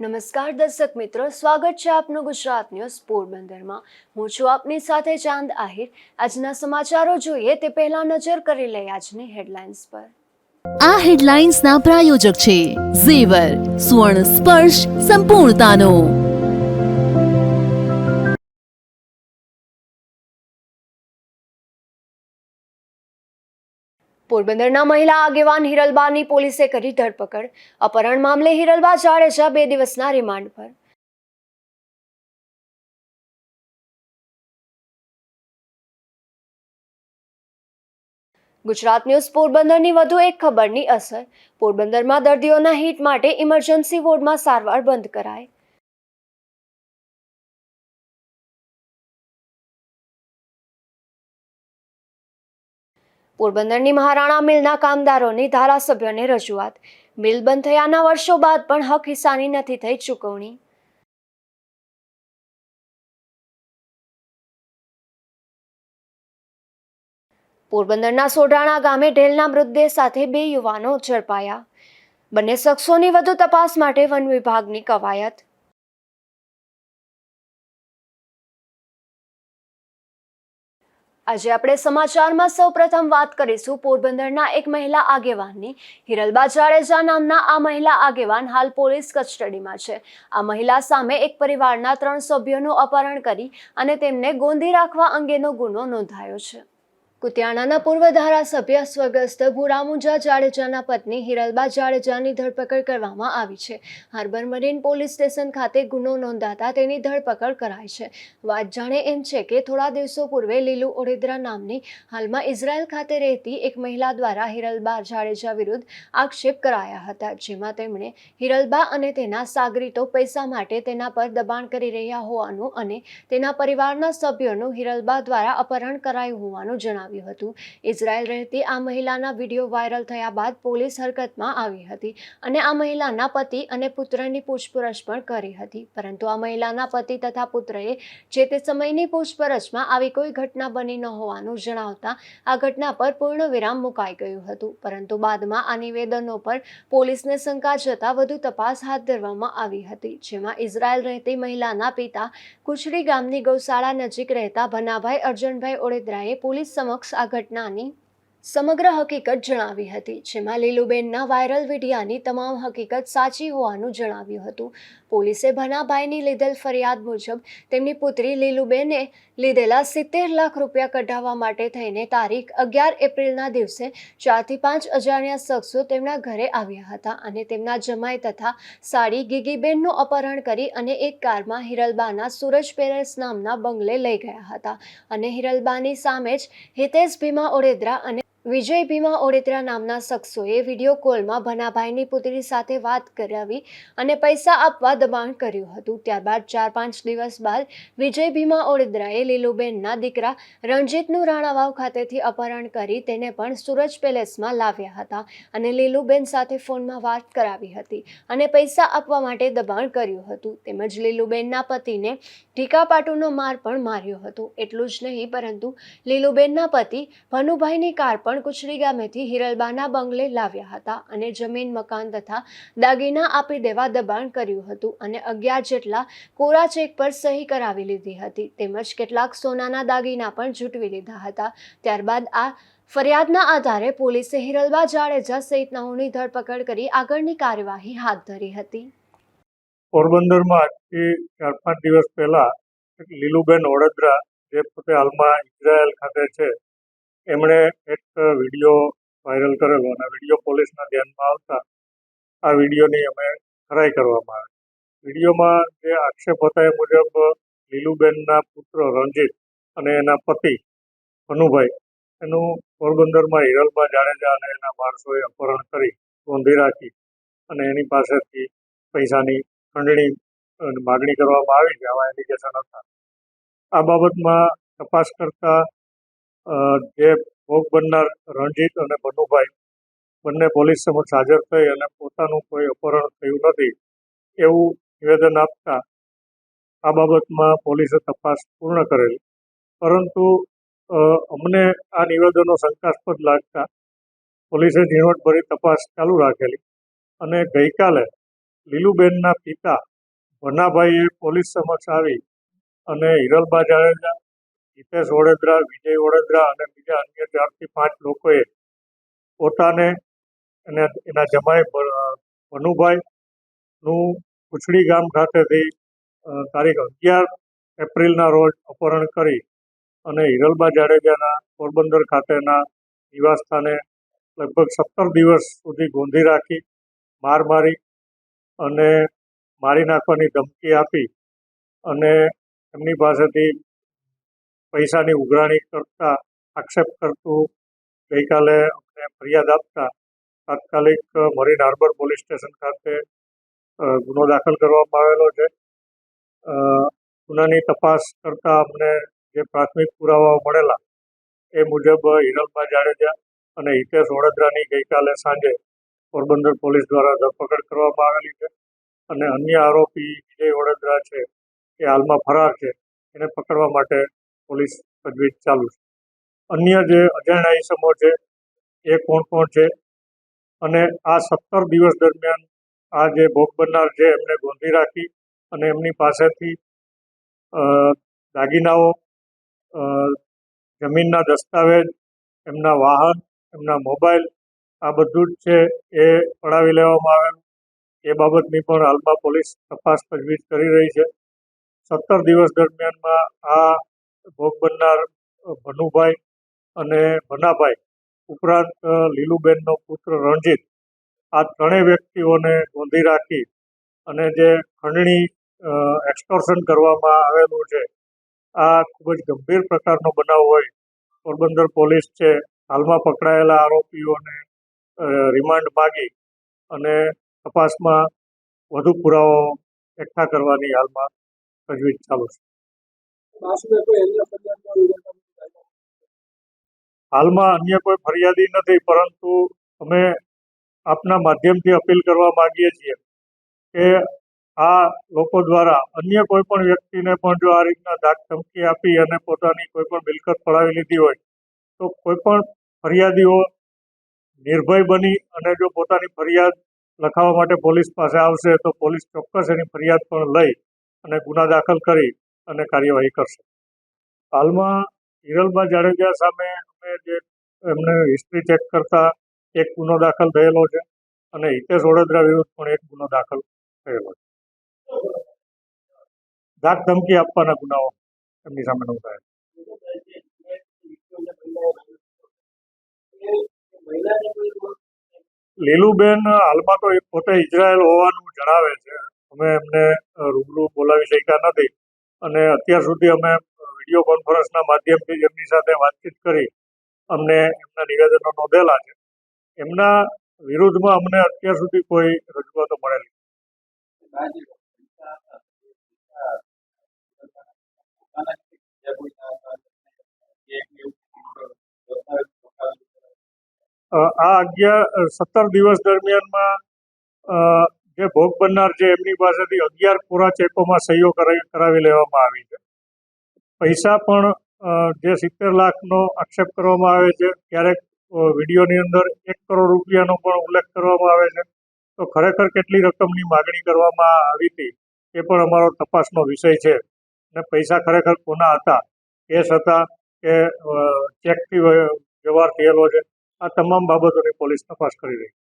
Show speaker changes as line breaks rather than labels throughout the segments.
નમસ્કાર દર્શક મિત્રો, સ્વાગત છે આપનું ગુજરાત ન્યૂઝ પોરબંદરમાં। હું છું આપની સાથે ચાંદ આહિર। આજના સમાચારો જોઈએ તે પહેલા નજર કરી લઈએ આજની હેડલાઇન્સ પર।
આ હેડલાઇન્સના પ્રાયોજક છે ઝેવર, સ્વર્ણ સ્પર્શ સંપૂર્ણતાનો।
પોરબંદરના મહિલા આગેવાન હિરલબાની પોલીસે કરી ધરપકડ। અપહરણ મામલે હિરલબા જાડેજા 2 દિવસના રિમાન્ડ પર। ગુજરાત ન્યૂઝ પોરબંદરની વધુ એક ખબરની અસર। પોરબંદરમાં દર્દીઓના હિત માટે ઇમરજન્સી વોર્ડમાં સારવાર બંધ કરાઈ। પોરબંદરની મહારાણા મિલના કામદારોની ધારાસભ્યને રજૂઆત। મિલ બંધ થયાના વર્ષો બાદ પણ હક હિસ્સાની નથી થઈ ચૂકવણી। પોરબંદરના સોઢાણા ગામે ઢેલના મૃતદેહ સાથે 2 યુવાનો ઝડપાયા। બંને શખ્સોની વધુ તપાસ માટે વન વિભાગની કવાયત। આજે આપણે સમાચારમાં સૌપ્રથમ વાત કરીશું પોરબંદરના એક મહિલા આગેવાનની। હિરલબા જાડેજા નામના આ મહિલા આગેવાન હાલ પોલીસ કસ્ટડીમાં છે। આ મહિલા સામે એક પરિવારના 3 સભ્યોનું અપહરણ કરી અને તેમને ગોંધી રાખવા અંગેનો ગુનો નોંધાયો છે। કુતિયાણાના પૂર્વ ધારાસભ્ય સ્વર્ગસ્થ ભૂરામુંજા જાડેજાના પત્ની હિરલબા જાડેજાની ધરપકડ કરવામાં આવી છે। હાર્બર મરીન પોલીસ સ્ટેશન ખાતે ગુનો નોંધાતા તેની ધરપકડ કરાઈ છે। વાત જાણે એમ છે કે થોડા દિવસો પૂર્વે લીલુ ઓડેદરા નામની હાલમાં ઇઝરાયલ ખાતે રહેતી એક મહિલા દ્વારા હિરલબા જાડેજા વિરુદ્ધ આક્ષેપ કરાયા હતા, જેમાં તેમણે હિરલબા અને તેના સાગરીતો પૈસા માટે તેના પર દબાણ કરી રહ્યા હોવાનું અને તેના પરિવારના સભ્યોનું હિરલબા દ્વારા અપહરણ કરાયું હોવાનું જણાવ્યું હતું। ઇઝરાયલ રહેતી આ મહિલાના વિડીયો વાયરલ થયા બાદ પોલીસ હરકતમાં આવી હતી અને આ મહિલાના પતિ અને પુત્રની પૂછપરછ પણ કરી હતી, પરંતુ આ મહિલાના પતિ તથા પુત્રએ જે તે સમયની પૂછપરછમાં આવી કોઈ ઘટના બની ન હોવાનું જણાવતા આ ઘટના પર પૂર્ણ વિરામ મુકાઈ ગયું હતું, પરંતુ બાદમાં આ નિવેદનો પર પોલીસને શંકા જતા વધુ તપાસ હાથ ધરવામાં આવી હતી, જેમાં ઇઝરાયલ રહેતી મહિલાના પિતા કુચડી ગામની ગૌશાળા નજીક રહેતા ભનાભાઈ અર્જનભાઈ ઓડેદરાએ પોલીસ સમક્ષ આ ઘટનાની સમગ્ર હકીકત જણાવી હતી, જેમાં લીલુબેનના વાયરલ વિડીયાની તમામ હકીકત સાચી હોવાનું જણાવ્યું હતું। પોલીસે ભનાભાઈની લીધેલ ફરિયાદ મુજબ તેમની પુત્રી લીલુબેને લીધેલા 70 લાખ રૂપિયા કઢાવવા માટે થઈને તારીખ 11 એપ્રિલના દિવસે 4 થી 5 અજાણ્યા શખ્સો તેમના ઘરે આવ્યા હતા અને તેમના જમાઈ તથા સાડી ગીગીબેનનું અપહરણ કરી અને એક કારમાં હિરલબાના સૂરજ પેલેસ નામના બંગલે લઈ ગયા હતા અને હિરલબાની સામે જ હિતેશ ભીમા ઓડેદરા અને વિજય ભીમા ઓડેદરા નામના શખ્સોએ વિડીયો કોલમાં ભનાભાઈની પુત્રી સાથે વાત કરાવી અને પૈસા આપવા દબાણ કર્યું હતું। ત્યારબાદ 4-5 દિવસ બાદ વિજય ભીમા ઓડેદરાએ લીલુબેનના દીકરા રણજીતનું રાણાવાવ ખાતેથી અપહરણ કરી તેને પણ સૂરજ પેલેસમાં લાવ્યા હતા અને લીલુબેન સાથે ફોનમાં વાત કરાવી હતી અને પૈસા આપવા માટે દબાણ કર્યું હતું, તેમજ લીલુબેનના પતિને ઢીકાપાટુનો માર પણ માર્યો હતો। એટલું જ નહીં, પરંતુ લીલુબેનના પતિ ભનુભાઈની કાર પણ કુચડી ગામેથી હિરલબાના બંગલે લાવ્યા હતા અને જમીન, મકાન તથા દાગીના આપી દેવા દબાણ કર્યું હતું અને 11 જેટલા કોરા ચેક પર સહી કરાવી લીધી હતી, તેમજ કેટલાક સોનાના દાગીના પણ ઝૂંટવી લીધા હતા। ત્યારબાદ આ ફરિયાદના આધારે પોલીસે હિરલબા જાડેજા સહિતનાઓની ધરપકડ કરી આગળની કાર્યવાહી હાથ ધરી હતી।
પોરબંદરમાં આજથી 4-5 દિવસ પહેલા લીલુબેન ઓડેદરા, જે પોતે હાલમાં ઇઝરાયલ ખાતે છે, એમણે એક વિડીયો વાયરલ કરેલો અને વિડીયો પોલીસના ધ્યાનમાં આવતા આ વિડીયોની અમે ખરાઈ કરવામાં આવી। વિડીયોમાં જે આક્ષેપ હતા એ મુજબ લીલુબેનના પુત્ર રણજીત અને એના પતિ ભનુભાઈ એનું પોરબંદરમાં હિરલબા જાડેજા અને એના માણસોએ અપહરણ કરી ગોંધી રાખી અને એની પાસેથી પૈસાની ખંડણી માગણી કરવામાં આવી છે, આવા એલિગેશન હતા। આ બાબતમાં તપાસ કરતા જે ભોગ બનનાર રણજીત અને ભનુભાઈ બંને પોલીસ સમક્ષ હાજર થઈ અને પોતાનું કોઈ અપહરણ થયું નથી એવું નિવેદન આપતા આ બાબતમાં પોલીસે તપાસ પૂર્ણ કરેલી, પરંતુ અમને આ નિવેદનો શંકાસ્પદ લાગતા પોલીસે ઝીણવટભરી તપાસ ચાલુ રાખેલી અને ગઈકાલે લીલુબેનના પિતા વનાભાઈએ પોલીસ સમક્ષ આવી અને હિરલબા જાડેજા, હિતેશ ઓડેદરા, વિજય ઓડેદરા અને બીજા અન્ય 4 થી 5 લોકોએ પોતાને અને એના જમાઈ ભનુભાઈનું કુચડી ગામ ખાતેથી તારીખ 11 એપ્રિલના રોજ અપહરણ કરી અને હિરલબા જાડેજાના પોરબંદર ખાતેના નિવાસસ્થાને લગભગ 17 દિવસ સુધી ગોંધી રાખી, માર મારી અને મારી નાખવાની ધમકી આપી અને એમની પાસેથી પૈસાની ઉઘરાણી કરતા આક્ષેપ કરતું ગઈકાલે અમને ફરિયાદ આપતા તાત્કાલિક મરીન હાર્બર પોલીસ સ્ટેશન ખાતે ગુનો દાખલ કરવામાં આવેલો છે. ગુનાની તપાસ કરતા અમને જે પ્રાથમિક પુરાવાઓ મળેલા એ મુજબ હિરલબા જાડેજા અને હિતેશ ઓડેદરાની ગઈકાલે સાંજે પોરબંદર પોલીસ દ્વારા ધરપકડ કરવામાં આવેલી છે અને અન્ય આરોપી વિજય ઓડેદરા છે એ હાલમાં ફરાર છે. એને પકડવા માટે પોલીસ તજવીજ ચાલુ છે. અન્ય જે અજાણ્યા ઇસમો છે એ કોણ કોણ છે અને આ 17 દિવસ દરમિયાન આ જે ભોગ બનનાર છે એમને ગોંધી રાખી અને એમની પાસેથી દાગીનાઓ, જમીનના દસ્તાવેજ, એમના વાહન, એમના મોબાઈલ આ બધું જ છે એ પડાવી લેવામાં આવેલ. એ બાબતની પણ હાલમાં પોલીસ તપાસ તજવીજ કરી રહી છે. 17 દિવસ દરમિયાનમાં આ ભોગ બનનાર ભનુભાઈ અને ભનાભાઈ ઉપરાંત લીલુબેનનો પુત્ર રણજીત આ ત્રણેય વ્યક્તિઓને ગોંધી રાખી અને જે ખંડણી એક્સટોર્શન કરવામાં આવેલું છે આ ખૂબ જ ગંભીર પ્રકારનો બનાવ હોય. પોરબંદર પોલીસ છે હાલમાં પકડાયેલા આરોપીઓને રિમાન્ડ માગી અને તપાસમાં વધુ પુરાવાઓ એકઠા કરવાની હાલમાં તજવીજ ચાલુ છે. હાલમાં અન્ય કોઈ ફરિયાદી નથી, પરંતુ અમે આપના માધ્યમથી અપીલ કરવા માંગીએ છીએ કે આ લોકો દ્વારા અન્ય કોઈ પણ વ્યક્તિને પણ જો આ રીતના ધાક ધમકી આપી અને પોતાની કોઈ પણ મિલકત પડાવી લીધી હોય તો કોઈ પણ ફરિયાદીઓ નિર્ભય બની અને જો પોતાની ફરિયાદ લખાવવા માટે પોલીસ પાસે આવશે તો પોલીસ ચોક્કસ એની ફરિયાદ પણ લઈ અને ગુના દાખલ કરી અને કાર્યવાહી કરશે. હાલમાં હિરલબા જાડેજા સામે અમે જે એમને હિસ્ટ્રી ચેક કરતા એક ગુનો દાખલ થયેલો છે અને હિતેશ ઓડેદરા વિરુદ્ધ પણ એક ગુનો દાખલ થયેલો છે. ધાક ધમકી આપવાના ગુનાઓ એમની સામે નોંધાયેલા. લીલુબેન હાલમાં તો એ પોતે ઇઝરાયલ હોવાનું જણાવે છે. અમે એમને રૂબરૂ બોલાવી શક્યા નથી અને અત્યાર સુધી અમે વિડીયો કોન્ફરન્સના માધ્યમથી જ એમની સાથે વાતચીત કરી અમને એમના નિવેદનો નોંધેલા છે. એમના વિરુદ્ધમાં અમને અત્યાર સુધી કોઈ રજૂઆતો મળેલી. આ 17 દિવસ દરમિયાનમાં જે ભોગ બનનાર છે એમની પાસેથી 11 કોરા ચેકોમાં સહીઓ કરાવી લેવામાં આવી છે. પૈસા પણ જે 70 લાખનો આક્ષેપ કરવામાં આવે છે, ક્યારેક વિડીયોની અંદર 1 કરોડ રૂપિયાનો પણ ઉલ્લેખ કરવામાં આવે છે. તો ખરેખર કેટલી રકમની માગણી કરવામાં આવી હતી એ પણ અમારો તપાસનો વિષય છે અને પૈસા ખરેખર કોના હતા, કેશ હતા કે ચેકથી વ્યવહાર થયેલો છે, આ તમામ બાબતોની પોલીસ તપાસ કરી રહી છે.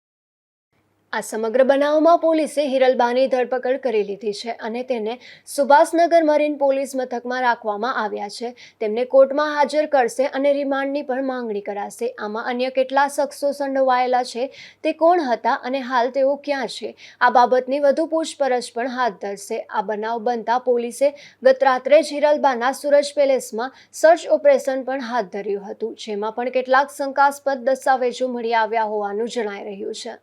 આ સમગ્ર બનાવમાં પોલીસે હિરલબાની ધરપકડ કરી લીધી છે અને તેને સુભાષનગર મરીન પોલીસ મથકમાં રાખવામાં આવ્યા છે. તેમને કોર્ટમાં હાજર કરશે અને રિમાન્ડની પણ માંગણી કરાશે. આમાં અન્ય કેટલા શખ્સો સંડોવાયેલા છે, તે કોણ હતા અને હાલ તેઓ ક્યાં છે, આ બાબતની વધુ પૂછપરછ પણ હાથ ધરશે. આ બનાવ બનતા પોલીસે ગત રાત્રે જ હિરલબાના સુરજ પેલેસમાં સર્ચ ઓપરેશન પણ હાથ ધર્યું હતું, જેમાં પણ કેટલાક શંકાસ્પદ દસ્તાવેજો મળી આવ્યા હોવાનું જણાઈ રહ્યું છે.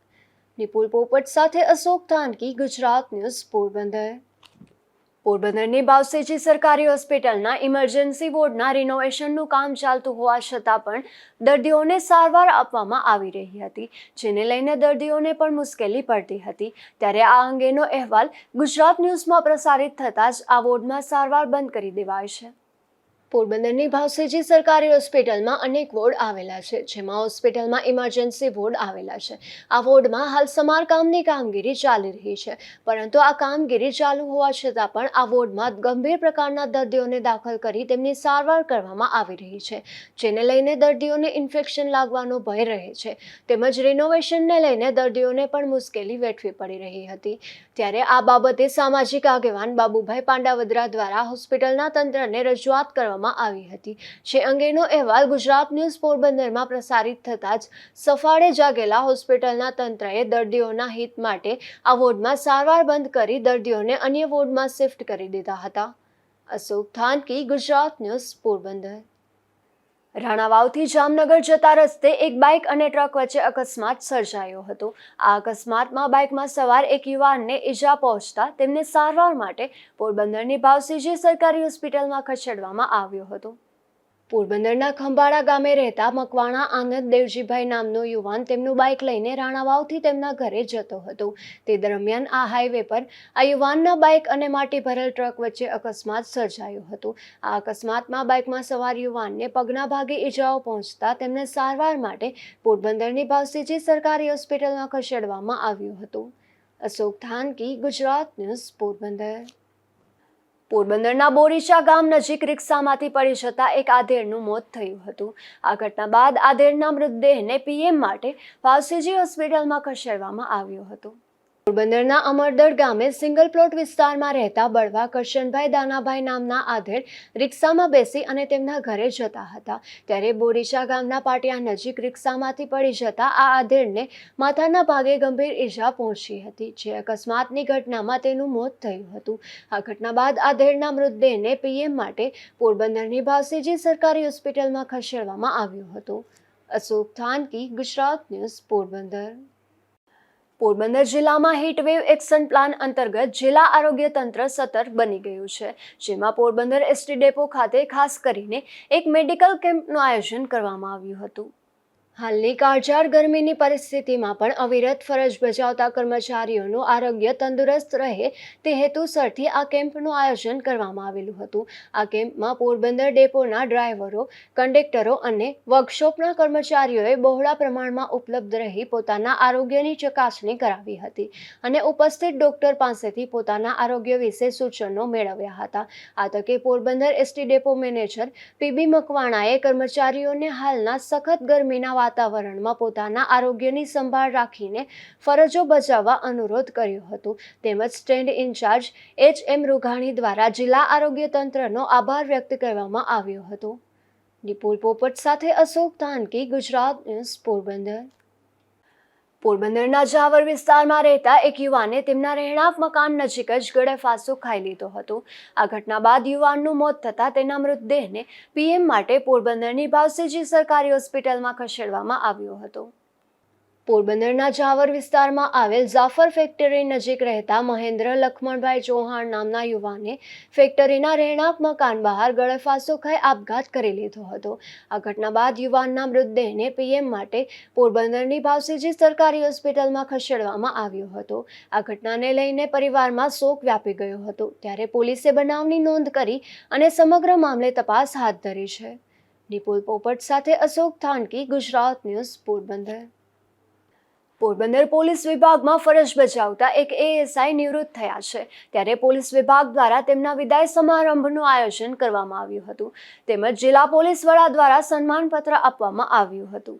નિપુલ પોપટ સાથે અશોક થાનકી, ગુજરાત ન્યૂઝ, પોરબંદર. પોરબંદરની બાવસેજી સરકારી હોસ્પિટલના ઇમરજન્સી વોર્ડના રિનોવેશનનું કામ ચાલતું હોવા છતાં પણ દર્દીઓને સારવાર આપવામાં આવી રહી હતી, જેને લઈને દર્દીઓને પણ મુશ્કેલી પડતી હતી. ત્યારે આ અંગેનો અહેવાલ ગુજરાત ન્યૂઝમાં પ્રસારિત થતાં જ આ વોર્ડમાં સારવાર બંધ કરી દેવાય છે. પોરબંદરની ભાવસીજી સરકારી હોસ્પિટલમાં અનેક વોર્ડ આવેલા છે, જેમાં હોસ્પિટલમાં ઇમરજન્સી વોર્ડ આવેલા છે. આ વોર્ડમાં હાલ સમારકામની કામગીરી ચાલી રહી છે, પરંતુ આ કામગીરી ચાલુ હોવા છતાં પણ આ વોર્ડમાં ગંભીર પ્રકારના દર્દીઓને દાખલ કરી તેમની સારવાર કરવામાં આવી રહી છે, જેને લઈને દર્દીઓને ઇન્ફેક્શન લાગવાનો ભય રહે છે. તેમજ રિનોવેશનને લઈને દર્દીઓને પણ મુશ્કેલી વેઠવી પડી રહી હતી. ત્યારે આ બાબતે સામાજિક આગેવાન બાબુભાઈ પાંડાવદરા દ્વારા હોસ્પિટલના તંત્રને રજૂઆત કરવામાં આવી હતી, જે અંગેનો અહેવાલ ગુજરાત ન્યૂઝ પોરબંદરમાં પ્રસારિત થતાં જ સફાળે જાગેલા હોસ્પિટલના તંત્રએ દર્દીઓના હિત માટે આ વોર્ડમાં સારવાર બંધ કરી દર્દીઓને અન્ય વોર્ડમાં શિફ્ટ કરી દીધા હતા. અશોક થાનકી, ગુજરાત ન્યૂઝ, પોરબંદર. રાણાવાવથી જામનગર જતા રસ્તે એક બાઇક અને ટ્રક વચ્ચે અકસ્માત સર્જાયો હતો. આ અકસ્માતમાં બાઇકમાં સવાર એક યુવાનને ઈજા પહોંચતા તેમને સારવાર માટે પોરબંદરની ભાવસીજી સરકારી હોસ્પિટલમાં ખસેડવામાં આવ્યો હતો. પોરબંદરના ખંભાળા ગામે રહેતા મકવાણા આનંદ દેવજીભાઈ નામનો યુવાન તેમનું બાઇક લઈને રાણાવાવથી તેમના ઘરે જતો હતો. તે દરમિયાન આ હાઈવે પર આ યુવાનના બાઇક અને માટી ભરેલ ટ્રક વચ્ચે અકસ્માત સર્જાયો હતો. આ અકસ્માતમાં બાઇકમાં સવાર યુવાનને પગના ભાગે ઈજાઓ પહોંચતા તેમને સારવાર માટે પોરબંદરની ભાવસીજી સરકારી હોસ્પિટલમાં ખસેડવામાં આવ્યું હતું. અશોક થાનકી, ગુજરાત ન્યૂઝ, પોરબંદર. પોરબંદરના બોરીચા ગામ નજીક રિક્ષામાંથી પડી જતા એક આધેડનું મોત થયું હતું. આ ઘટના બાદ આધેડના મૃતદેહને પીએમ માટે ભાવસીજી હોસ્પિટલમાં ખસેડવામાં આવ્યો હતો. પોરબંદરના અમરદડ ગામે સિંગલ પ્લોટ વિસ્તારમાં રહેતા બળવા કરશનભાઈ દાનાભાઈ નામના આધેડ રિક્ષામાં બેસી અને તેમના ઘરે જતા હતા. ત્યારે બોરીચા ગામના પાટિયા નજીક રિક્ષામાંથી પડી જતા આ આધેડને માથાના ભાગે ગંભીર ઈજા પહોંચી હતી, જે અકસ્માતની ઘટનામાં તેનું મોત થયું હતું. આ ઘટના બાદ આધેડના મૃતદેહને પીએમ માટે પોરબંદરની ભાવસીજી સરકારી હોસ્પિટલમાં ખસેડવામાં આવ્યો હતો. અશોક થાનકી, ગુજરાત ન્યૂઝ, પોરબંદર. પોરબંદર જિલ્લામાં હીટવેવ એક્શન પ્લાન અંતર્ગત જિલ્લા આરોગ્ય તંત્ર સતર્ક બની ગયું છે, જેમાં પોરબંદર એસટી ડેપો ખાતે ખાસ કરીને એક મેડિકલ કેમ્પનું આયોજન કરવામાં આવ્યું હતું. હાલની કાળઝાળ ગરમીની પરિસ્થિતિમાં પણ અવિરત ફરજ બજાવતા કર્મચારીઓનું આરોગ્ય તંદુરસ્ત રહે તે હેતુસરથી આ કેમ્પનું આયોજન કરવામાં આવેલું હતું. આ કેમ્પમાં પોરબંદર ડેપોના ડ્રાઈવરો, કંડક્ટરો અને વર્કશોપના કર્મચારીઓએ બહોળા પ્રમાણમાં ઉપલબ્ધ રહી પોતાના આરોગ્યની ચકાસણી કરાવી હતી અને ઉપસ્થિત ડોક્ટર પાસેથી પોતાના આરોગ્ય વિશે સૂચનો મેળવ્યા હતા. આ તકે Porbandar ST depot manager PB મકવાણાએ કર્મચારીઓને હાલના સખત ગરમીના વાતાવરણમાં પોતાના આરોગ્યની સંભાળ રાખીને ફરજો બજાવવા અનુરોધ કર્યો હતો. તેમજ સ્ટેન્ડ ઇન્ચાર્જ એચ.એમ. રૂઘાણી દ્વારા જિલ્લા આરોગ્ય તંત્રનો આભાર વ્યક્ત કરવામાં આવ્યો હતો. નિપુલ પોપટ સાથે અશોક થાનકી, ગુજરાત ન્યૂઝ, પોરબંદર. પોરબંદરના જાવર વિસ્તારમાં રહેતા એક યુવાને તેમના રહેણાંક મકાન નજીક જ ગળેફાંસો ખાઈ લીધો હતો. આ ઘટના બાદ યુવાનનું મોત થતાં તેના મૃતદેહને પીએમ માટે પોરબંદરની ભાવસીજી સરકારી હોસ્પિટલમાં ખસેડવામાં આવ્યો હતો. પોરબંદરના જાવર વિસ્તારમાં આવેલ જાફર ફેક્ટરી નજીક રહેતા મહેન્દ્ર લખમણભાઈ ચૌહાણ નામના યુવાને ફેક્ટરીના રહેણાંક મકાન બહાર ગળેફાંસો ખાઈ આપઘાત કરી લીધો હતો. આ ઘટના બાદ યુવાનના મૃતદેહને પીએમ માટે પોરબંદરની ભાવસીજી સરકારી હોસ્પિટલમાં ખસેડવામાં આવ્યો હતો. આ ઘટનાને લઈને પરિવારમાં શોક વ્યાપી ગયો હતો. ત્યારે પોલીસે બનાવની નોંધ કરી અને સમગ્ર મામલે તપાસ હાથ ધરી છે. નિપુલ પોપટ સાથે અશોક થાનકી, ગુજરાત ન્યૂઝ, પોરબંદર. પોરબંદર પોલીસ વિભાગમાં ફરજ બજાવતા એક એએસઆઈ નિવૃત્ત થયા છે. ત્યારે પોલીસ વિભાગ દ્વારા તેમના વિદાય સમારંભનું આયોજન કરવામાં આવ્યું હતું. તેમજ જિલ્લા પોલીસ વડા દ્વારા સન્માનપત્ર આપવામાં આવ્યું હતું.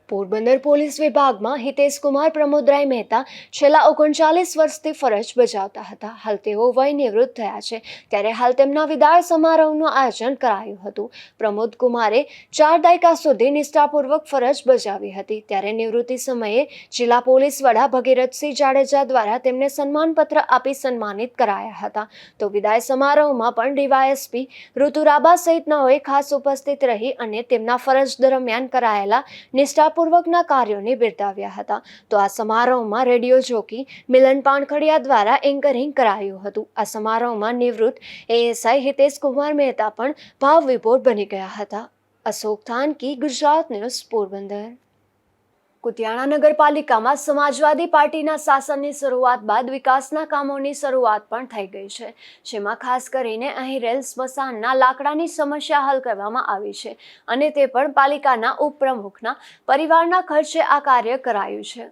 પોરબંદર પોલીસ વિભાગમાં હિતેશકુમાર પ્રમોદરાય મહેતા છેલ્લા 39 વર્ષથી ફરજ બજાવતા હતા. હાલ તેઓ વય નિવૃત્ત થયા છે. ત્યારે હાલ તેમના વિદાય સમારોહનું આયોજન કરાયું હતું. પ્રમોદ કુમારે 4 દાયકા સુધી નિષ્ઠાપૂર્વક ફરજ બજાવી હતી. ત્યારે નિવૃત્તિ સમયે જિલ્લા પોલીસ વડા ભગીરથસિંહ જાડેજા દ્વારા તેમને સન્માનપત્ર આપી સન્માનિત કરાયા હતા. તો વિદાય સમારોહમાં પણ ડીવાયએસપી ઋતુરાબા સહિતનાઓએ ખાસ ઉપસ્થિત રહી અને તેમના ફરજ દરમિયાન કરાયેલા નિષ્ઠા પૂર્વકના કાર્યોને બિરદાવ્યા હતા. તો આ સમારોહમાં રેડિયો જોકી મિલન પાનખડિયા દ્વારા એન્કરિંગ કરાયું હતું. આ સમારોહમાં નિવૃત્ત એએસઆઈ હિતેશકુમાર મહેતા પણ ભાવ વિભોર બની ગયા હતા. અશોક થાનકી, ગુજરાત ન્યૂઝ, પોરબંદર. કુતિયાણા નગરપાલિકામાં સમાજવાદી પાર્ટીના શાસનની શરૂઆત બાદ વિકાસના કામોની શરૂઆત પણ થઈ ગઈ છે, જેમાં ખાસ કરીને અહીં રેલ સ્મશાનના લાકડાની સમસ્યા હલ કરવામાં આવી છે અને તે પણ પાલિકાના ઉપપ્રમુખના પરિવારના ખર્ચે આ કાર્ય કરાયું છે.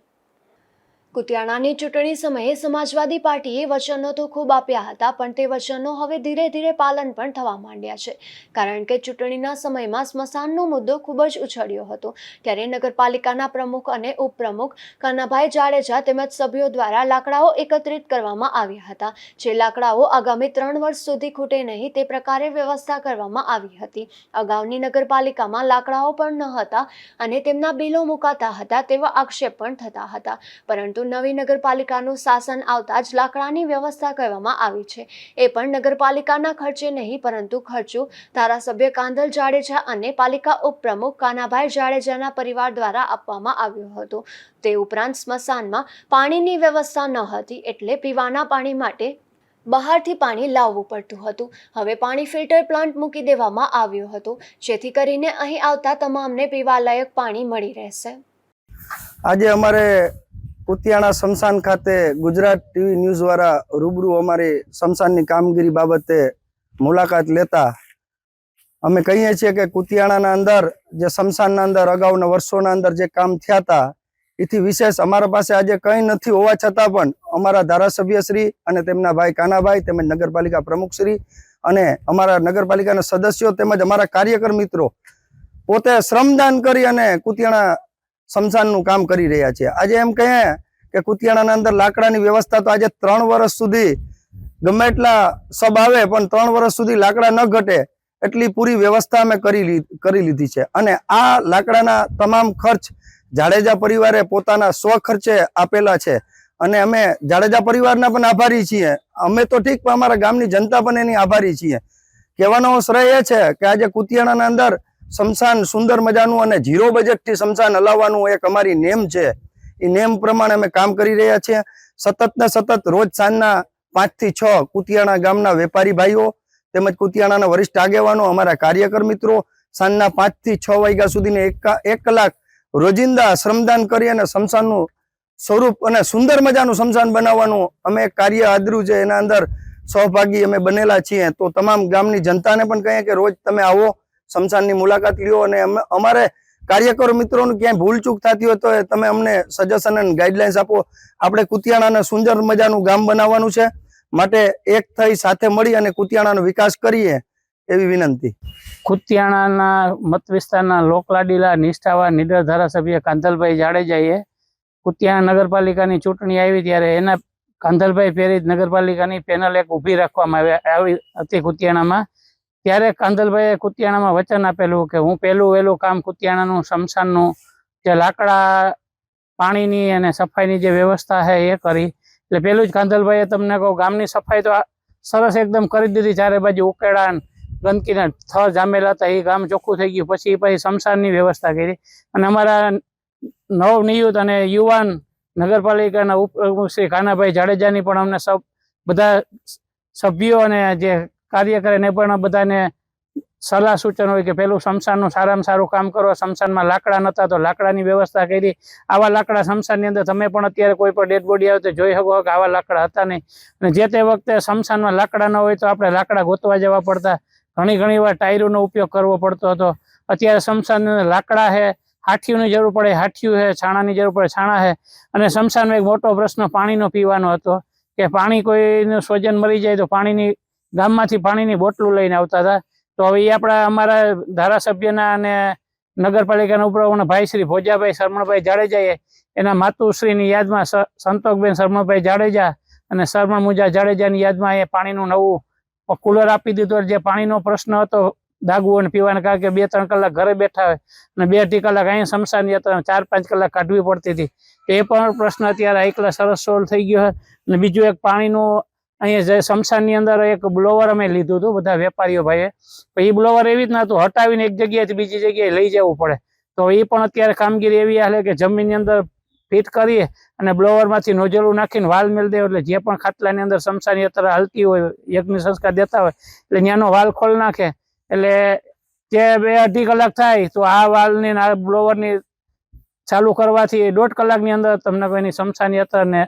કુતિયાણાની ચૂંટણી સમયે સમાજવાદી પાર્ટીએ વચનો તો ખૂબ આપ્યા હતા, પણ તે વચનો હવે ધીરે ધીરે પાલન પણ થવા માંડ્યા છે, કારણ કે ચૂંટણીના સમયમાં સ્મશાનનો મુદ્દો ખૂબ જ ઉછળ્યો હતો. ત્યારે નગરપાલિકાના પ્રમુખ અને ઉપપ્રમુખ કાનાભાઈ જાડેજા તેમજ સભ્યો દ્વારા લાકડાઓ એકત્રિત કરવામાં આવ્યા હતા, જે લાકડાઓ આગામી 3 વર્ષ સુધી ખૂટે નહીં તે પ્રકારે વ્યવસ્થા કરવામાં આવી હતી. અગાઉની નગરપાલિકામાં લાકડાઓ પણ ન હતા અને તેમના બિલો મુકાતા હતા તેવા આક્ષેપ પણ થતા હતા, પરંતુ નવી નગરપાલિકાનું શાસન આવતા જ લાકડાની વ્યવસ્થા કરવામાં આવી છે, એ પણ નગરપાલિકાના ખર્ચે નહીં પરંતુ ખર્ચો ધારાસભ્ય કાંધલ જાડેજા અને પાલિકા ઉપપ્રમુખ કાનાભાઈ જાડેજાના પરિવાર દ્વારા આપવામાં આવ્યો હતો. તે ઉપરાંત સ્મશાનમાં પાણીની વ્યવસ્થા ન હતી, એટલે પીવાના પાણી માટે બહારથી પાણી લાવવું પડતું હતું. હવે પાણી ફિલ્ટર પ્લાન્ટ મૂકી દેવામાં આવ્યો હતો, જેથી કરીને અહીં આવતા તમામને પીવાલાયક પાણી મળી રહેશે.
આજે અમારે કુતિયાણા શમશાન ખાતે ગુજરાત ટીવી ન્યૂઝ દ્વારા રૂબરૂ અમારી શમશાનની કામગીરી બાબતે મુલાકાત લેતા અમે કહીએ છીએ કે કુતિયાણાના અંદર જે શમશાનના અંદર અગાઉના વર્ષોના અંદર જે કામ થયા હતા એથી વિશેષ અમારા પાસે આજે કંઈ નથી હોવા છતાં પણ અમારા ધારાસભ્યશ્રી અને તેમના ભાઈ કાનાભાઈ તેમજ નગરપાલિકા પ્રમુખશ્રી અને અમારા નગરપાલિકાના સદસ્યો તેમજ અમારા કાર્યકર મિત્રો પોતે શ્રમદાન કરી અને કુતિયાણા શમશાનનું કામ કરી રહ્યા છે. આજે એમ કહે કે કુતિયાણાના અંદર લાકડાની વ્યવસ્થા તો આજે 3 વર્ષ સુધી ગમે એટલા સબ આવે પણ 3 વર્ષ સુધી લાકડા ન ઘટે એટલી પૂરી વ્યવસ્થા અમે કરી લીધી છે. અને આ લાકડાના તમામ ખર્ચ જાડેજા પરિવારે પોતાના સ્વખર્ચે આપેલા છે અને અમે જાડેજા પરિવારના પણ આભારી છીએ. અમે તો ઠીક પણ અમારા ગામની જનતા પણ એની આભારી છીએ. કહેવાનો શ્રેય એ છે કે આજે કુતિયાણાના અંદર શમશાન સુંદર મજાનું અને 0 બજેટથી શમશાન હલાવવાનું એક અમારી નેમ છે. એ નેમ પ્રમાણે અમે કામ કરી રહ્યા છીએ. સતત ને સતત રોજ સાંજના 5 થી 6 કુતિયાણા ગામના વેપારી ભાઈઓ તેમજ કુતિયાણાના વરિષ્ઠ આગેવાનો, અમારા કાર્યકર મિત્રો સાંજના 5 થી 6 વાગ્યા સુધીને 1 કલાક રોજિંદા શ્રમદાન કરી અને શમશાનનું સ્વરૂપ અને સુંદર મજાનું શમશાન બનાવવાનું અમે એક કાર્ય આદર્યું છે. એના અંદર સહભાગી અમે બનેલા છીએ. તો તમામ ગામની જનતાને પણ કહીએ કે રોજ તમે આવો, શમશાનની મુલાકાત લ્યો અને અમારે કાર્યકરો મિત્રોનું ક્યાંય ભૂલચૂક થતી હોય તો તમે અમને સજેશન અને ગાઈડલાઇન્સ આપો. આપણે કુતિયાણાને સુંદર મજાનું ગામ બનાવવાનું છે, માટે એક થઈ સાથે મળી અને કુતિયાણાનો વિકાસ કરીએ એવી વિનંતી.
કુતિયાણાના મત વિસ્તારના લોકલાડીલા નિષ્ઠાવાન નીડર ધારાસભ્ય કાંધલભાઈ જાડેજાએ કુતિયાણા નગરપાલિકાની ચૂંટણી આવી ત્યારે એના કાંધલભાઈ પેરી નગરપાલિકાની પેનલ એક ઊભી રાખવામાં આવી હતી કુતિયાણામાં. ત્યારે કાંધલભાઈએ કુતિયાણામાં વચન આપેલું કે હું પહેલું વહેલું કામ કુતિયાણાનું શમશાનનું જે લાકડા પાણીની અને સફાઈની જે વ્યવસ્થા છે એ કરી. એટલે પેલું જ કાંધલભાઈએ તમને કહું ગામની સફાઈ તો સરસ એકદમ કરી દીધી. ચારે બાજુ ઉકેડા ગંદકીના થર જામેલા હતા, એ ગામ ચોખ્ખું થઈ ગયું. પછી શમશાનની વ્યવસ્થા કરી અને અમારા નવનિયુત અને યુવાન નગરપાલિકાના ઉપપ્રમુખ શ્રી કાનાભાઈ જાડેજાની પણ અમને બધા સભ્યો અને જે કાર્ય કરે ને પણ બધાને સલાહ સૂચન હોય કે પેલું શમશાનનું સારામાં સારું કામ કરો. શમશાનમાં લાકડા નહોતા તો લાકડાની વ્યવસ્થા કરી. આવા લાકડા શમશાનની અંદર તમે પણ અત્યારે કોઈ પણ ડેડ બોડી આવે તો જોઈ શકો કે આવા લાકડા હતા નહીં. અને જે તે વખતે શમશાનમાં લાકડા ન હોય તો આપણે લાકડા ગોતવા જવા પડતા. ઘણી વાર ટાયરોનો ઉપયોગ કરવો પડતો હતો. અત્યારે શમશાનની અંદર લાકડા છે, હાથીઓની જરૂર પડે હાથીઓ છે, છાણાની જરૂર પડે છાણા છે. અને શમશાનમાં એક મોટો પ્રશ્ન પાણીનો પીવાનો હતો કે પાણી કોઈનું સ્વજન મરી જાય તો પાણીની ગામમાંથી પાણીની બોટલો લઈને આવતા હતા. તો હવે એ અમારા ધારાસભ્યના અને નગરપાલિકાના ઉપપ્રમુખના ભાઈ શ્રી ભોજાભાઈ શરમણભાઈ જાડેજાએ એના માતુશ્રીની યાદમાં સંતોકબેન શરમણભાઈ જાડેજા અને શરમણ મુજા જાડેજાની યાદમાં એ પાણીનું નવું કુલર આપી દીધું. જે પાણીનો પ્રશ્ન હતો દાગવું અને પીવાના, કારણ કે 2-3 કલાક ઘરે બેઠા હોય અને 2-2.5 કલાક અહીંયા શમશાન યાત્રા 4-5 કલાક કાઢવી પડતી હતી. એ પણ પ્રશ્ન અત્યારે એકલા સરસ સોલ્વ થઈ ગયો છે. અને બીજું એક પાણીનું અહીંયા જે શમશાનની અંદર એક બ્લોવર અમે લીધું હતું બધા વેપારીઓ ભાઈએ. એ બ્લોવર એવી રીતના હતું, હટાવીને એક જગ્યાએથી બીજી જગ્યાએ લઈ જવું પડે. તો એ પણ અત્યારે કામગીરી એવી હાલે કે જમીનની અંદર ફિટ કરીએ અને બ્લોવરમાંથી નોઝલું નાખીને વાલ મેળ દે. એટલે જે પણ ખાટલાની અંદર શમશાન યાત્રા હાલતી હોય, યજ્ઞ સંસ્કાર દેતા હોય એટલે ત્યાંનો વાલ ખોલ નાખે. એટલે જે 2-2.5 કલાક થાય તો આ વાલની આ બ્લોવરની ચાલુ કરવાથી 1.5 કલાકની અંદર તમને કોઈની સ્મશાન યાત્રાને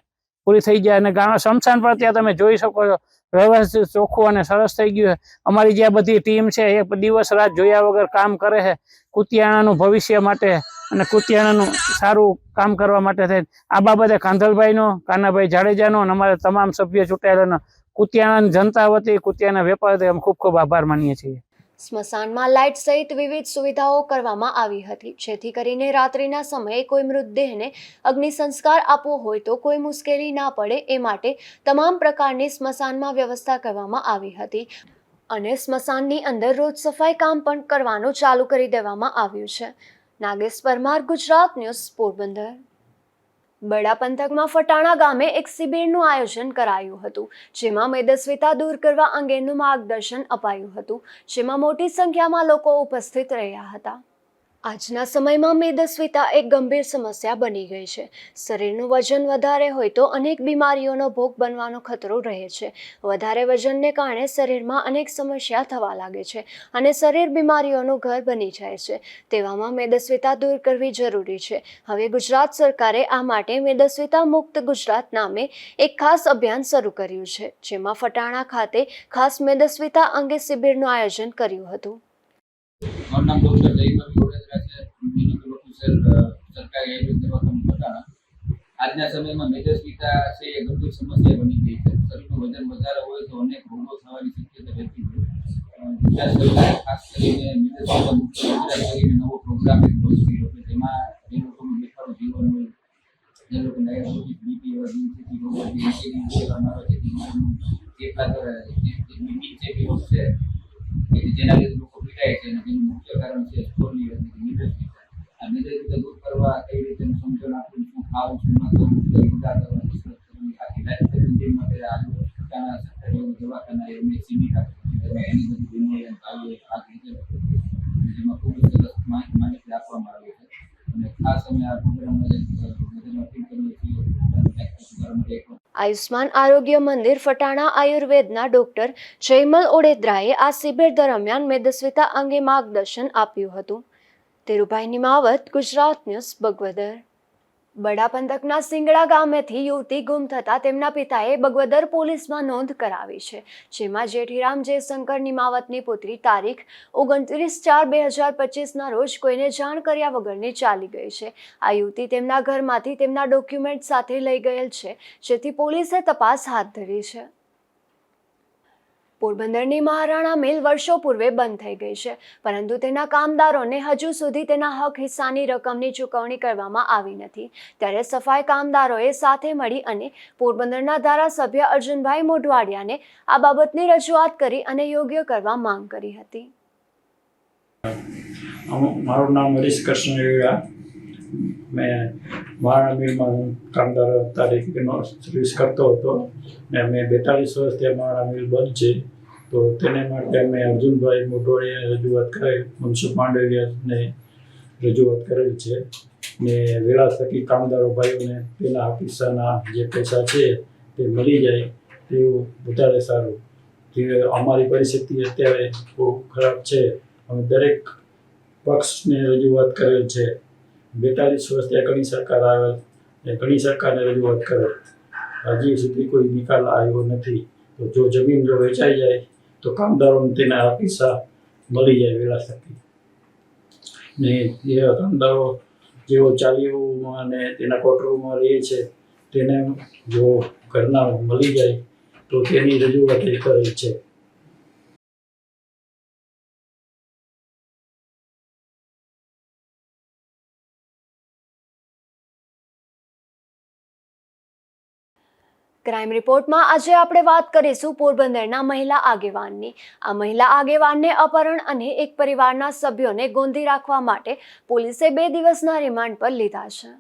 પૂરી થઈ જાય અને સ્મશાન પર ત્યાં તમે જોઈ શકો છો વ્યવસ્થિત ચોખ્ખું અને સરસ થઈ ગયું છે. અમારી જે આ બધી ટીમ છે એ દિવસ રાત જોયા વગર કામ કરે છે કુતિયાણાનું ભવિષ્ય માટે અને કુતિયાણાનું સારું કામ કરવા માટે થઈ. આ બાબતે કાંધલભાઈનો, કાનાભાઈ જાડેજાનો અને અમારા તમામ સભ્ય ચૂંટાયેલાનો કુતિયાણાની જનતા વતી, કુતિયાણા વેપાર વતી અમે ખૂબ ખૂબ આભાર માનીએ છીએ.
સ્મશાનમાં લાઇટ સહિત વિવિધ સુવિધાઓ કરવામાં આવી હતી, જેથી કરીને રાત્રિના સમયે કોઈ મૃતદેહને અગ્નિ સંસ્કાર આપવો હોય તો કોઈ મુશ્કેલી ના પડે એ માટે તમામ પ્રકારની સ્મશાનમાં વ્યવસ્થા કરવામાં આવી હતી અને સ્મશાનની અંદર રોજ સફાઈ કામ પણ કરવાનું ચાલુ કરી દેવામાં આવ્યું છે. નાગેશ પરમાર, ગુજરાત ન્યૂઝ, પોરબંદર. બડા પંથકમાં ફટાણા ગામે એક શિબિરનું આયોજન કરાયું હતું, જેમાં મેદસ્વીતા દૂર કરવા અંગેનું માર્ગદર્શન અપાયું હતું, જેમાં મોટી સંખ્યામાં લોકો ઉપસ્થિત રહ્યા હતા. આજના સમયમાં મેદસ્વીતા એક ગંભીર સમસ્યા બની ગઈ છે. શરીરનું વજન વધારે હોય તો અનેક બીમારીઓનો ભોગ બનવાનો ખતરો રહે છે. વધારે વજનને કારણે શરીરમાં અનેક સમસ્યા થવા લાગે છે અને શરીર બીમારીઓનું ઘર બની જાય છે. તેવામાં મેદસ્વીતા દૂર કરવી જરૂરી છે. હવે ગુજરાત સરકારે આ માટે મેદસ્વીતા મુક્ત ગુજરાત નામે એક ખાસ અભિયાન શરૂ કર્યું છે, જેમાં ફટાણા ખાતે ખાસ મેદસ્વીતા અંગે શિબિરનું આયોજન કર્યું હતું.
મારું નામ ડોક્ટર જયમલ ઓડેદરા છે, મેડિકલ ઓફિસર સરકારી આયુર્વેદ દવાખાનું ફટાણા. આજના સમયમાં મેદસ્વીતા છે એ ગંભીર સમસ્યા બની ગઈ છે. શરીરનું વજન વધારે હોય તો અનેક રોગો થવાની શક્યતા રહેતી હોય. ગુજરાત સરકારે ખાસ કરીને મેદસ્વીતા મુક્ત ગુજરાત કરીને નવો પ્રોગ્રામ લોન્ચ કર્યો છે, જેમાં જે લોકોનું બેઠાડું જીવન હોય, જે લોકો ડાયાબિટીસ, બીપી જેવા ચેપી રોગ છે જેના લીધે લોકો પીડાય છે અને તેનું મુખ્ય કારણ છે મેદસ્વીતા. આ મેદસ્વીતા દૂર કરવા કઈ રીતે સમજણ આપવું, શું ખાવું, શું ન ખાવું, યોગા કરવા, કસરત કરવી, આખી લાઈફ માટે આજે પોતાના સરકારી દવાખાના એમને સીમિત આપી એની બધી બીમારીઓ આવી ભાગ લીધેલો, જેમાં ખૂબ જ સરસ માહિતી આપવામાં આવી છે. અને ખાસ અમે આ પ્રોગ્રામમાં અપીલ કરીએ છીએ
આયુષ્માન આરોગ્ય મંદિર ફટાણા આયુર્વેદના ડોક્ટર જયમલ ઓડેદરાએ આ શિબિર દરમિયાન મેદસ્વીતા અંગે માર્ગદર્શન આપ્યું હતું. ધીરુભાઈ નિમાવત, ગુજરાત ન્યૂઝ, બગવદર. બડા પંથકના સિંગડા ગામેથી યુવતી ગુમ થતાં તેમના પિતાએ બગવદર પોલીસમાં નોંધ કરાવી છે, જેમાં જેઠીરામ જયશંકર નિમાવતની પુત્રી તારીખ 29/4/2025ના રોજ કોઈને જાણ કર્યા વગરની ચાલી ગઈ છે. આ યુવતી તેમના ઘરમાંથી તેમના ડોક્યુમેન્ટ સાથે લઈ ગયેલ છે, જેથી પોલીસે તપાસ હાથ ધરી છે. પોરબંદરની મહારાણા મિલ વર્ષો પૂર્વે બંધ થઈ ગઈ છે, પરંતુ તેના કામદારોને હજુ સુધી તેના હક હિસ્સાની રકમની ચૂકવણી કરવામાં આવી નથી. ત્યારે સફાઈ કામદારોએ સાથે મળી અને પોરબંદરના ધારાસભ્ય અર્જુનભાઈ મોઢવાડિયાને આ બાબતની રજૂઆત કરી અને યોગ્ય કરવા માંગ કરી હતી.
મારું નામ હરીશ કૃષ્ણ વેડા. મેં મહારાણા મિલમાં કામદાર તરીકેનો સર્વિસ કરતો હતો ને મેં 42 વર્ષથી મહારાણા મિલ બંધ છે, તો તેને માટે મેં અર્જુનભાઈ મોઢવાડિયાને રજૂઆત કરેલ, મનસુખ માંડવિયાને રજૂઆત કરેલ છે ને વેળા થકી કામદારો ભાઈઓને તેના હિસ્સાના જે પૈસા છે તે મળી જાય તેવું વધારે સારું. જે અમારી પરિસ્થિતિ અત્યારે બહુ ખરાબ છે. અમે દરેક પક્ષને રજૂઆત કરેલ છે. 42 વર્ષથી ઘણી સરકાર આવેલ ને ઘણી સરકારને રજૂઆત કરેલ, હજી સુધી કોઈ નિકાલ આવ્યો નથી. તો જો જમીન જો વેચાઈ જાય તો કામદારોને તેના પૈસા મળી જાય વેળા થકી. ને જે કામદારો જેઓ ચાલીઓમાં અને તેના ક્વાર્ટરોમાં રહે છે તેને જો ઘરના મળી જાય તો તેની રજૂઆત કરેલ છે.
ક્રાઇમ રિપોર્ટમાં આજે આપણે વાત કરીશું પોરબંદરના મહિલા આગેવાનની. આ મહિલા આગેવાનને અપહરણ અને એક પરિવારના સભ્યોને ગોંધી રાખવા માટે પોલીસે 2 દિવસના રિમાન્ડ પર લીધા છે.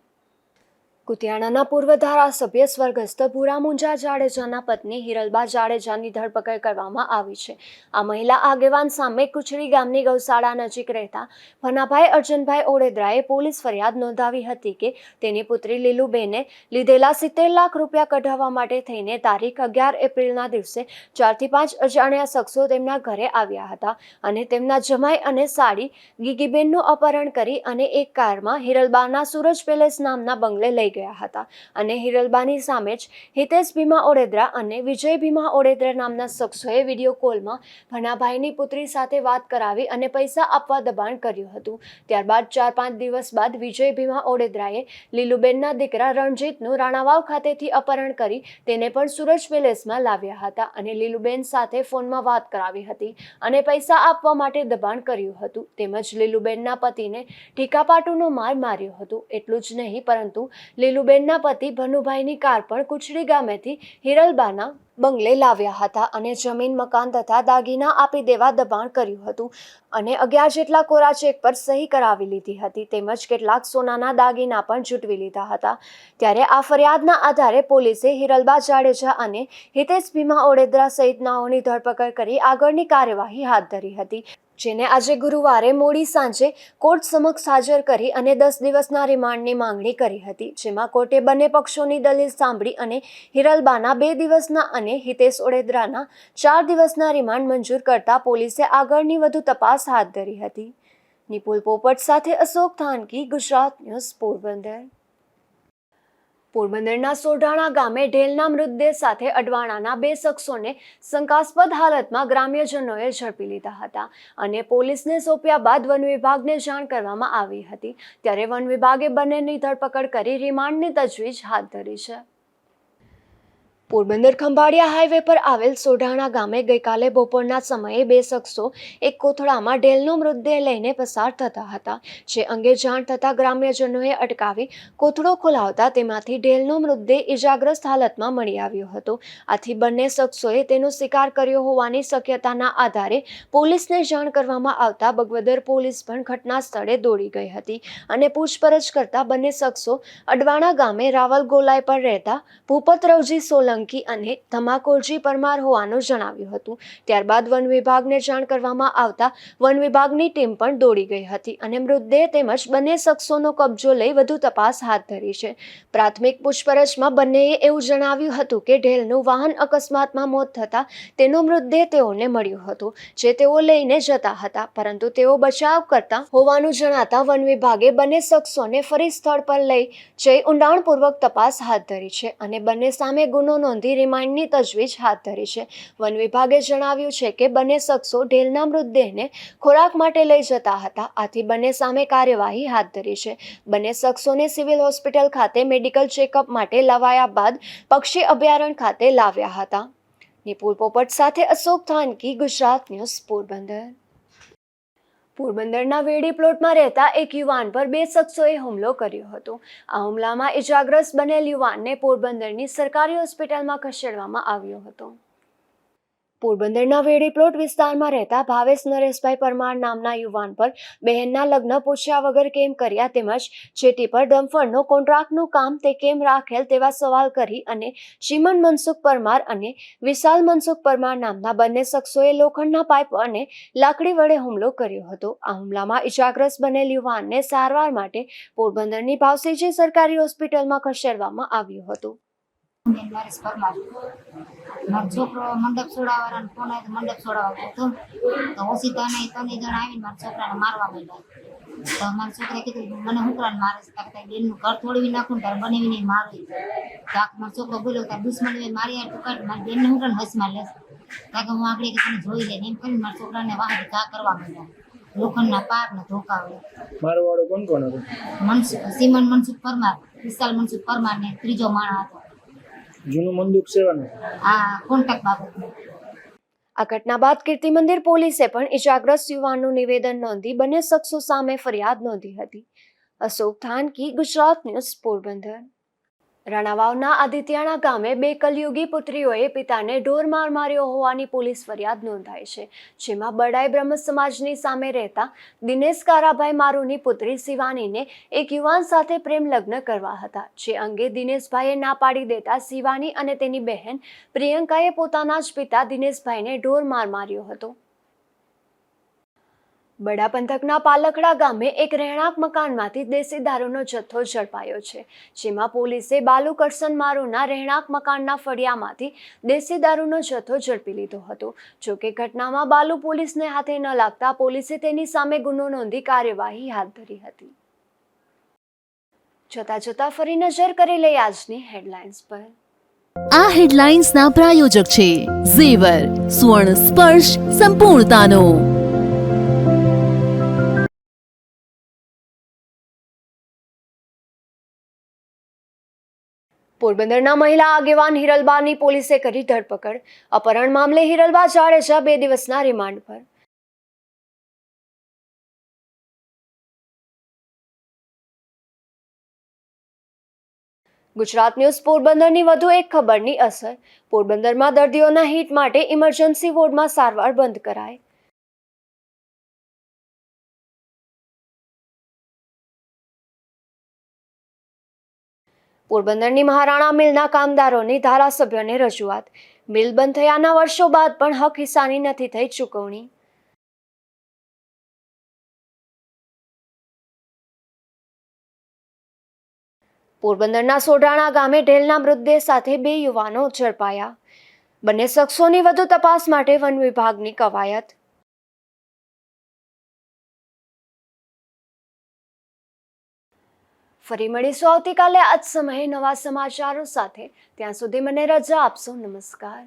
કુતિયાણાના પૂર્વ ધારાસભ્ય સ્વર્ગસ્થ ભૂરા મુંજા જાડેજાના પત્ની હિરલબા જાડેજાની ધરપકડ કરવામાં આવી છે. આ મહિલા આગેવાન સામે કુચડી ગામની ગૌશાળા નજીક રહેતા ભનાભાઈ અર્જનભાઈ ઓડેદરાએ પોલીસ ફરિયાદ નોંધાવી હતી કે તેની પુત્રી લીલુબેને લીધેલા 70 લાખ રૂપિયા કઢાવવા માટે થઈને તારીખ 11 એપ્રિલના દિવસે 4 થી 5 અજાણ્યા શખ્સો તેમના ઘરે આવ્યા હતા અને તેમના જમાઈ અને સાડી ગીગીબેનનું અપહરણ કરી અને એક કારમાં હિરલબાના સૂરજ પેલેસ નામના બંગલે લઈ ગયા હતા અને હિરલબાની સામે જ હિતેશ ભીમા ઓડેદરા અને વિજય ભીમા ઓડેદરા નામના શખ્સોએ વિડીયો કોલમાં ભનાભાઈની પુત્રી સાથે વાત કરાવી અને પૈસા આપવા દબાણ કર્યું હતું. ત્યારબાદ 4-5 દિવસ બાદ વિજય ભીમા ઓડેદરાએ લીલુબેનના દીકરા રણજીતનું રાણાવાવ ખાતેથી અપહરણ કરી તેને પણ સૂરજ પેલેસમાં લાવ્યા હતા અને લીલુબેન સાથે ફોનમાં વાત કરાવી હતી અને પૈસા આપવા માટે દબાણ કર્યું હતું. તેમજ લીલુબેનના પતિને ટીકાપાટુનો માર માર્યો હતો. એટલું જ નહીં પરંતુ લીલુબેનના પતિ ભનુભાઈની કાર પણ કુચડી ગામેથી હિરલબાના બંગલે લાવ્યા હતા અને જમીન મકાન તથા દાગીના આપી દેવા દબાણ કર્યું હતું અને 11 જેટલા કોરા ચેક પર સહી કરાવી લીધી હતી તેમજ કેટલાક સોનાના દાગીના પણ જૂટવી લીધા હતા. ત્યારે આ ફરિયાદના આધારે પોલીસે હિરલબા જાડેજા અને હિતેશ ભીમા ઓડેદરા સહિતનાઓની ધરપકડ કરી આગળની કાર્યવાહી હાથ ધરી હતી, જેને આજે ગુરુવારે મોડી સાંજે કોર્ટ સમક્ષ હાજર કરી અને 10 દિવસના રિમાન્ડની માંગણી કરી હતી. જેમાં કોર્ટે બંને પક્ષોની દલીલ સાંભળી અને હિરલબાના 2 દિવસના અને હિતેશ ઓડેદરાના 4 દિવસના રિમાન્ડ મંજૂર કરતા પોલીસે આગળની વધુ તપાસ હાથ ધરી હતી. નિપુલ પોપટ સાથે અશોક થાનકી, ગુજરાત ન્યૂઝ, પોરબંદર. પોરબંદરના સોઢાણા ગામે ઢેલના મૃતદેહ સાથે અડવાણાના 2 શખ્સોને શંકાસ્પદ હાલતમાં ગ્રામ્યજનોએ ઝડપી લીધા હતા અને પોલીસને સોંપ્યા બાદ વન વિભાગને જાણ કરવામાં આવી હતી. ત્યારે વન વિભાગે બંનેની ધરપકડ કરી રિમાન્ડની તજવીજ હાથ ધરી છે. પોરબંદર ખંભાળિયા હાઈવે પર આવેલ સોઢાણા ગામે ગઈકાલે બપોરના સમયે 2 શખ્સો એક કોથળામાં ઢેલનો મૃતદેહ લઈને પસાર થતા હતા, જે અંગે જાણ થતાં ગ્રામ્યજનોએ અટકાવી કોથળો ખોલાવતા તેમાંથી ઢેલનો મૃતદેહ ઇજાગ્રસ્ત હાલતમાં મળી આવ્યો હતો. આથી બંને શખ્સોએ તેનો શિકાર કર્યો હોવાની શક્યતાના આધારે પોલીસને જાણ કરવામાં આવતા બગવદર પોલીસ પણ ઘટના સ્થળે દોડી ગઈ હતી અને પૂછપરછ કરતા બંને શખ્સો અડવાણા ગામે રાવલ ગોલાઈ પર રહેતા ભૂપતરવજી સોલંકી અને ધમાકોરજી પરમાર હોવાનું જણાવ્યું હતું. ત્યારબાદ વન વિભાગને જાણ કરવામાં આવતા વન વિભાગની ટીમ પણ દોડી ગઈ હતી અને મૃતદેહ તેમજ બંને શખ્સોનો કબજો લઈ વધુ તપાસ હાથ ધરી છે. પ્રાથમિક પૂછપરછમાં બંનેએ એવું જણાવ્યું હતું કે ઢેલનું વાહન અકસ્માતમાં મોત થતાં તેનો મૃતદેહ તેઓને મળ્યો હતો, જે તેઓ લઈને જતા હતા, પરંતુ તેઓ બચાવ કરતા હોવાનું જણાતા વન વિભાગે બંને શખ્સોને ફરી સ્થળ પર લઈ જઈ ઊંડાણપૂર્વક તપાસ હાથ ધરી છે અને બંને સામે ગુનો નોંધી રિમાન્ડની તજવીજ હાથ ધરી છે. વન વિભાગે જણાવ્યું છે કે બંને શખ્સો ઢેલના મૃતદેહને ખોરાક માટે લઈ જતા હતા, આથી બંને સામે કાર્યવાહી હાથ ધરી છે. બંને શખ્સોને સિવિલ હોસ્પિટલ ખાતે મેડિકલ ચેકઅપ માટે લવાયા બાદ પક્ષી અભયારણ્ય ખાતે લાવ્યા હતા. નિપુલ પોપટ સાથે અશોક થાનકી, ગુજરાત ન્યૂઝ, પોરબંદર. પોરબંદરના વેડી પ્લોટમાં રહેતા એક યુવાન પર 2 શખ્સોએ હુમલો કર્યો હતો. આ હુમલામાં ઇજાગ્રસ્ત બનેલ યુવાનને પોરબંદરની સરકારી હોસ્પિટલમાં ખસેડવામાં આવ્યો હતો. પોરબંદરના વેડી પ્લોટ વિસ્તારમાં રહેતા ભાવેશ નરેશભાઈ પરમાર નામના યુવાન પર બહેનના લગ્ન પૂછ્યા વગર કેમ કર્યા તેમજ જેટી પર ડમ્ફરનો કોન્ટ્રાક્ટનું કામ તે કેમ રાખેલ તેવા સવાલ કરી અને ચીમન મનસુખ પરમાર અને વિશાલ મનસુખ પરમાર નામના બંને શખ્સોએ લોખંડના પાઇપ અને લાકડી વડે હુમલો કર્યો હતો. આ હુમલામાં ઇજાગ્રસ્ત બનેલ યુવાનને સારવાર માટે પોરબંદરની ભાવસીજી સરકારી હોસ્પિટલમાં ખસેડવામાં આવ્યો હતો.
મારો છોકરો મંડપ છોડાવવાનો ફોન આવ્યો, મંડપ છોડાવવા હતો તો ઓશિતા ને 3 જણા આવીને મારા છોકરાને મારવા માંડ્યા. તો મારા છોકરાએ કીધું મને હુકરાને મારે છે, બેનનું ઘર તોડવી નાખું તારે બનાવીને મારવી. તો મારો છોકરો બોલ્યો તાર દુશ્મની મારી યાર તું કાઢ, મારી બેનને હુકરાને હસમાં લેશે કારણ કે હું આગળ તને જોઈ લે એમ કરીને મારા છોકરાને વાહ ઘા કરવા માંડ્યા. લોખંડના પાપ ને ધોકા વડે.
મારો વાળો કોણ કોણ હતો?
સીમન મનસુખ પરમાર, વિશાલ મનસુખ પરમાર ને ત્રીજો માણસ હતો.
જૂનું મંદુક સેવાનું
આ કોન્ટેક્ટ બાબતનું.
આ ઘટના બાદ કીર્તિ મંદિર પોલીસે પણ ઇજાગ્રસ્ત યુવાનનું નિવેદન નોંધી બંને શખ્સો સામે ફરિયાદ નોંધી હતી. અશોક થાનકી, ગુજરાત ન્યૂઝ, પોરબંદર. રાણાવાવના આદિત્યાણા ગામે બે કલયુગી પુત્રીઓએ પિતાને ઢોર માર માર્યો હોવાની પોલીસ ફરિયાદ નોંધાઈ છે, જેમાં બડાઈ બ્રહ્મ સમાજની સામે રહેતા દિનેશ કારાભાઈ મારુની પુત્રી શિવાનીને એક યુવાન સાથે પ્રેમ લગ્ન કરવા હતા, જે અંગે દિનેશભાઈએ ના પાડી દેતા શિવાની અને તેની બહેન પ્રિયંકાએ પોતાના જ પિતા દિનેશભાઈને ઢોર માર માર્યો હતો. બડા પંથકના પાલખડા ગામે એક રહેણાંક મકાનમાંથી દેશી દારૂનો જથ્થો ઝડપાયો છે, જેમાં પોલીસે બાલુ કરસન મારુના રહેણાંક મકાનના ફળિયામાંથી દેશી દારૂનો જથ્થો ઝડપી લીધો હતો. જોકે ઘટનામાં બાલુ પોલીસને હાથે ન લાગતા પોલીસે તેની સામે ગુનો નોંધી કાર્યવાહી હાથ ધરી હતી. જોતા ફરી નજર કરી લઈએ આજની હેડલાઇન્સ પર.
આ હેડલાઇન્સના પ્રાયોજક છે ઝેવર, સ્વર્ણ સ્પર્શ સંપૂર્ણતાનો.
પોરબંદરના મહિલા આગેવાન હિરલબાની પોલીસે કરી ધરપકડ. અપહરણ મામલે હિરલબા જાડેજા 2 દિવસના રિમાન્ડ પર. ગુજરાત ન્યૂઝ પોરબંદરની વધુ એક ખબરની અસર. પોરબંદરમાં દર્દીઓના હિત માટે ઇમરજન્સી વોર્ડમાં સારવાર બંધ કરાય. પોરબંદરની મહારાણા મિલના કામદારોની ધારાસભ્યોને રજૂઆત. મિલ બંધ થયાના વર્ષો બાદ પણ હક હિસ્સાની નથી થઈ ચૂકવણી. પોરબંદરના સોઢાણા ગામે ઢેલના મૃતદેહ સાથે 2 યુવાનો ઝડપાયા. બંને શખ્સોની વધુ તપાસ માટે વન વિભાગની કવાયત. ફરી મળીશું આવતીકાલે આ જ સમયે નવા સમાચારો સાથે. ત્યાં સુધી મને રજા આપશો. નમસ્કાર.